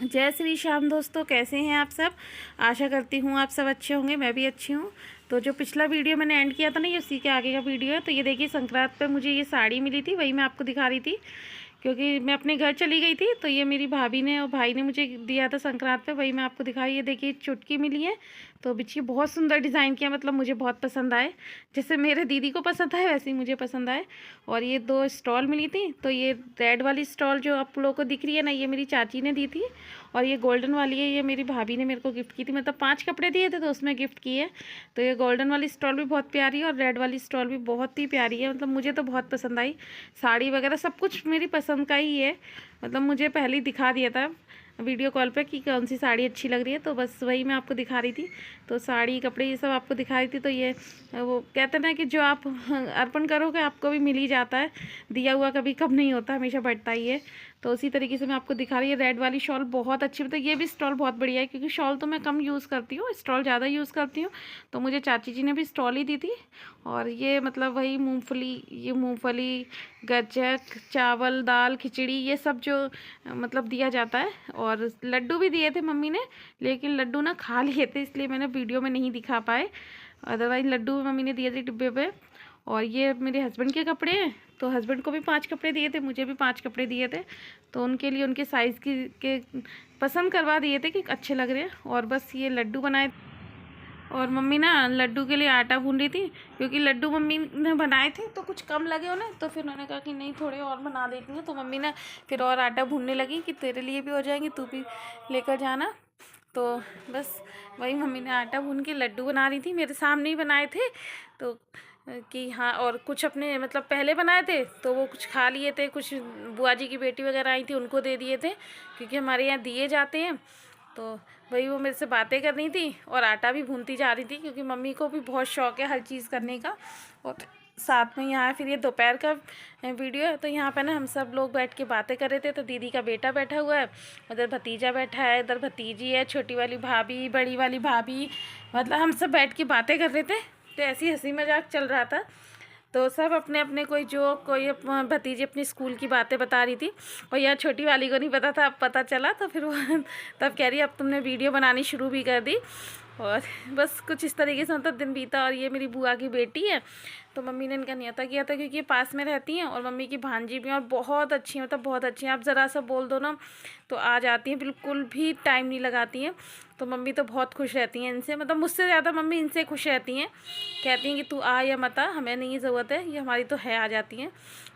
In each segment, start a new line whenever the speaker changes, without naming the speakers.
जय श्री श्याम दोस्तों, कैसे हैं आप सब। आशा करती हूँ आप सब अच्छे होंगे, मैं भी अच्छी हूँ। तो जो पिछला वीडियो मैंने एंड किया था ना, ये उसी के आगे का वीडियो है। तो ये देखिए, संक्रांत पे मुझे ये साड़ी मिली थी, वही मैं आपको दिखा रही थी। क्योंकि मैं अपने घर चली गई थी, तो ये मेरी भाभी ने और भाई ने मुझे दिया था संक्रांत पे, वही मैं आपको दिखा रही। ये देखिए, चुटकी मिली है। तो बिच्छी बहुत सुंदर डिज़ाइन किया, मतलब मुझे बहुत पसंद आए। जैसे मेरे दीदी को पसंद आए वैसे ही मुझे पसंद आए। और ये 2 स्टॉल मिली थी। तो ये रेड वाली स्टॉल जो आप लोगों को दिख रही है ना, ये मेरी चाची ने दी थी। और ये गोल्डन वाली है, ये मेरी भाभी ने मेरे को गिफ्ट की थी। मतलब 5 कपड़े दिए थे तो उसमें गिफ्ट की है। तो ये गोल्डन वाली स्टॉल भी बहुत प्यारी है और रेड वाली स्टॉल भी बहुत ही प्यारी है। मतलब मुझे तो बहुत पसंद आई। साड़ी वगैरह सब कुछ मेरी पसंद का ही है। मतलब मुझे पहले ही दिखा दिया था वीडियो कॉल पे कि कौन सी साड़ी अच्छी लग रही है, तो बस वही मैं आपको दिखा रही थी। तो साड़ी कपड़े ये सब आपको दिखा रही थी। तो ये वो कहते हैं ना कि जो आप अर्पण करोगे आपको भी मिल ही जाता है। दिया हुआ कभी कम नहीं होता, हमेशा बढ़ता ही है। तो उसी तरीके से मैं आपको दिखा रही है। रेड वाली शॉल बहुत अच्छी, मतलब ये भी स्टॉल बहुत बढ़िया है। क्योंकि शॉल तो मैं कम यूज़ करती हूँ, स्टॉल ज़्यादा यूज़ करती हूँ। तो मुझे चाची जी ने भी स्टॉल ही दी थी। और ये मतलब वही मूंगफली, गज्जक, चावल, दाल, खिचड़ी, ये सब जो मतलब दिया जाता है। और लड्डू भी दिए थे मम्मी ने, लेकिन लड्डू ना खा लिए थे, इसलिए मैंने वीडियो में नहीं दिखा पाए। अदरवाइज़ लड्डू मम्मी ने दिए थे डिब्बे पे। और ये मेरे हस्बैंड के कपड़े हैं। तो हस्बैंड को भी 5 कपड़े दिए थे, मुझे भी 5 कपड़े दिए थे। तो उनके लिए उनके साइज़ के पसंद करवा दिए थे कि अच्छे लग रहे हैं। और बस ये लड्डू बनाए। और मम्मी ना लड्डू के लिए आटा भून रही थी। क्योंकि लड्डू मम्मी ने बनाए थे तो कुछ कम लगे उन्हें, तो फिर उन्होंने कहा कि नहीं, थोड़े और बना देती हूँ। तो मम्मी ने फिर और आटा भूनने लगी कि तेरे लिए भी हो जाएंगे, तू भी लेकर जाना। तो बस वही मम्मी ने आटा भून के लड्डू बना रही थी, मेरे सामने ही बनाए थे। तो कि हाँ, और कुछ अपने मतलब पहले बनाए थे तो वो कुछ खा लिए थे, कुछ बुआ जी की बेटी वगैरह आई थी उनको दे दिए थे, क्योंकि हमारे यहाँ दिए जाते हैं। तो वही वो मेरे से बातें कर रही थी और आटा भी भूनती जा रही थी, क्योंकि मम्मी को भी बहुत शौक है हर चीज़ करने का। और साथ में यहाँ फिर ये दोपहर का वीडियो है। तो यहाँ पे ना हम सब लोग बैठ के बातें कर रहे थे। तो दीदी का बेटा बैठा हुआ है, उधर भतीजा बैठा है, इधर भतीजी है, छोटी वाली भाभी, बड़ी वाली भाभी। मतलब हम सब बैठ के बातें कर रहे थे। तो ऐसी हंसी मजाक चल रहा था। तो सब अपने अपने कोई भतीजी अपनी स्कूल की बातें बता रही थी। और यह छोटी वाली को नहीं पता था, अब पता चला। तो फिर वो तब कह रही अब तुमने वीडियो बनानी शुरू भी कर दी। और बस कुछ इस तरीके से मतलब दिन बीता। और ये मेरी बुआ की बेटी है। तो मम्मी ने इनका न्योता किया था, क्योंकि ये पास में रहती हैं और मम्मी की भांजी भी हैं और बहुत अच्छी हैं, मतलब बहुत अच्छी हैं। आप ज़रा सा बोल दो ना तो आ जाती हैं, बिल्कुल भी टाइम नहीं लगाती हैं। तो मम्मी तो बहुत खुश रहती हैं इनसे, मतलब मुझसे ज़्यादा मम्मी इनसे खुश रहती हैं। कहती हैं कि तू आ या मत आ, हमें नहीं ज़रूरत है, ये हमारी तो है, आ जाती हैं।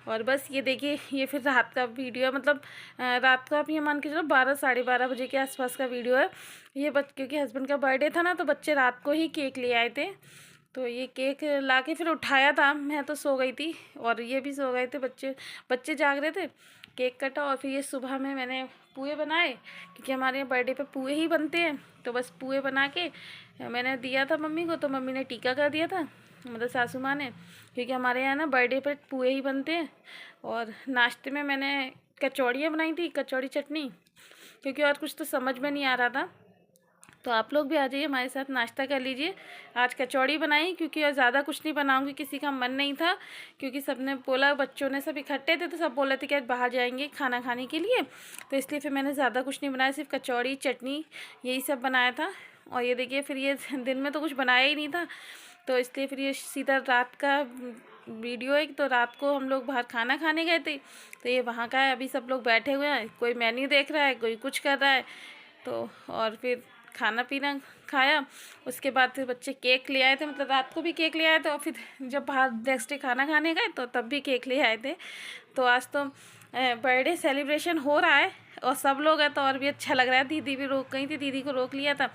और बस ये देखिए, ये फिर रात का वीडियो है। मतलब रात का आप ये मान के चलो 12 साढ़े 12 बजे के आसपास का वीडियो है ये। क्योंकि हस्बैंड का बर्थडे था ना, तो बच्चे रात को ही केक ले आए थे। तो ये केक ला के फिर उठाया था, मैं तो सो गई थी और ये भी सो गए थे, बच्चे जाग रहे थे। केक कटा और फिर ये सुबह में मैंने पुए बनाए, क्योंकि हमारे यहाँ बर्थडे पे पुए ही बनते हैं। तो बस पुए बना के मैंने दिया था मम्मी को, तो मम्मी ने टीका कर दिया था, मतलब सासू माँ ने। क्योंकि हमारे यहाँ ना बर्थडे पे पुए ही बनते हैं। और नाश्ते में मैंने कचौड़ियाँ बनाई थी, कचौड़ी चटनी, क्योंकि और कुछ तो समझ में नहीं आ रहा था। तो आप लोग भी आ जाइए, हमारे साथ नाश्ता कर लीजिए। आज कचौड़ी बनाई, क्योंकि और ज़्यादा कुछ नहीं बनाऊंगी, किसी का मन नहीं था। क्योंकि सबने बोला, बच्चों ने सब इकट्ठे थे तो सब बोल रहे थे कि आज बाहर जाएंगे खाना खाने के लिए। तो इसलिए फिर मैंने ज़्यादा कुछ नहीं बनाया, सिर्फ कचौड़ी चटनी यही सब बनाया था। और ये देखिए, फिर ये दिन में तो कुछ बनाया ही नहीं था, तो इसलिए फिर ये सीधा रात का वीडियो है। तो रात को हम लोग बाहर खाना खाने गए थे, तो ये वहाँ का है। अभी सब लोग बैठे हुए हैं, कोई मेन्यू देख रहा है, कोई कुछ कर रहा है। तो और फिर खाना पीना खाया। उसके बाद फिर बच्चे केक ले आए थे, मतलब रात को भी केक ले आए थे। और फिर जब बाहर नेक्स्ट डे खाना खाने गए तो तब भी केक ले आए थे। तो आज तो बर्थडे सेलिब्रेशन हो रहा है और सब लोग हैं, तो और भी अच्छा लग रहा है। दीदी भी रोक गई थी, दीदी को रोक लिया था,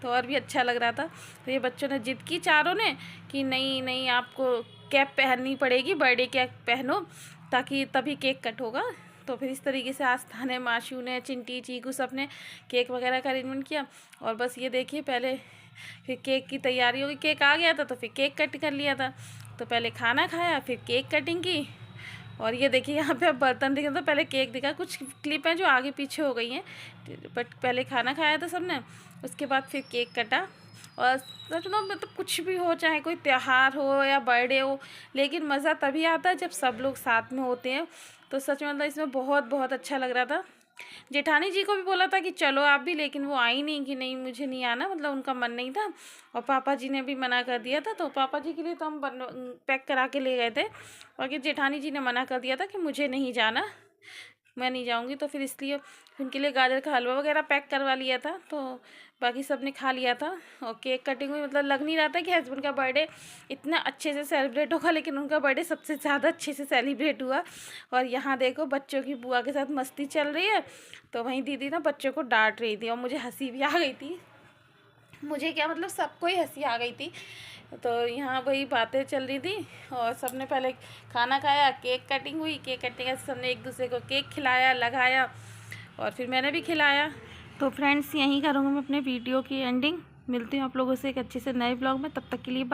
तो और भी अच्छा लग रहा था। तो ये बच्चों ने जिद की चारों ने कि नहीं नहीं, आपको कैप पहननी पड़ेगी, बर्थडे कैप पहनो, ताकि तभी केक कट होगा। तो फिर इस तरीके से आस्था ने, माशू ने, चिंटी, चीकू सब ने केक वगैरह का अरेंजमेंट किया। और बस ये देखिए, पहले फिर केक की तैयारी हो गई। केक आ गया था तो फिर केक कट कर लिया था। तो पहले खाना खाया, फिर केक कटिंग की। और ये देखिए, यहाँ पे अब बर्तन दिखे तो पहले केक दिखा। कुछ क्लिप हैं जो आगे पीछे हो गई हैं, बट पहले खाना खाया था सबने, उसके बाद फिर केक कटा। और सच में मतलब कुछ भी हो, चाहे कोई त्यौहार हो या बर्थडे हो, लेकिन मज़ा तभी आता है जब सब लोग साथ में होते हैं। तो सच में मतलब इसमें बहुत बहुत अच्छा लग रहा था। जेठानी जी को भी बोला था कि चलो आप भी, लेकिन वो आई नहीं कि नहीं मुझे नहीं आना, मतलब उनका मन नहीं था। और पापा जी ने भी मना कर दिया था, तो पापा जी के लिए तो हम पैक करा के ले गए थे, बाकी जेठानी जी ने मना कर दिया था कि मुझे नहीं जाना, मैं नहीं जाऊंगी। तो फिर इसलिए उनके लिए गाजर का हलवा वगैरह पैक करवा लिया था, तो बाकी सब ने खा लिया था। और केक कटिंग हुई, मतलब लग नहीं रहा था कि हस्बैंड का बर्थडे इतना अच्छे से सेलिब्रेट होगा, लेकिन उनका बर्थडे सबसे ज़्यादा अच्छे से सेलिब्रेट हुआ। और यहाँ देखो बच्चों की बुआ के साथ मस्ती चल रही है, तो वहीं दीदी ना बच्चों को डांट रही थी और मुझे हंसी भी आ गई थी। मुझे क्या मतलब सबको ही हंसी आ गई थी। तो यहाँ वही बातें चल रही थी और सबने पहले खाना खाया, केक कटिंग हुई, केक कटिंग के सबने एक दूसरे को केक खिलाया, लगाया, और फिर मैंने भी खिलाया। तो फ्रेंड्स यहीं करूँगा मैं अपने वीडियो की एंडिंग। मिलती हूँ आप लोगों से एक अच्छे से नए ब्लॉग में, तब तक के लिए बाय।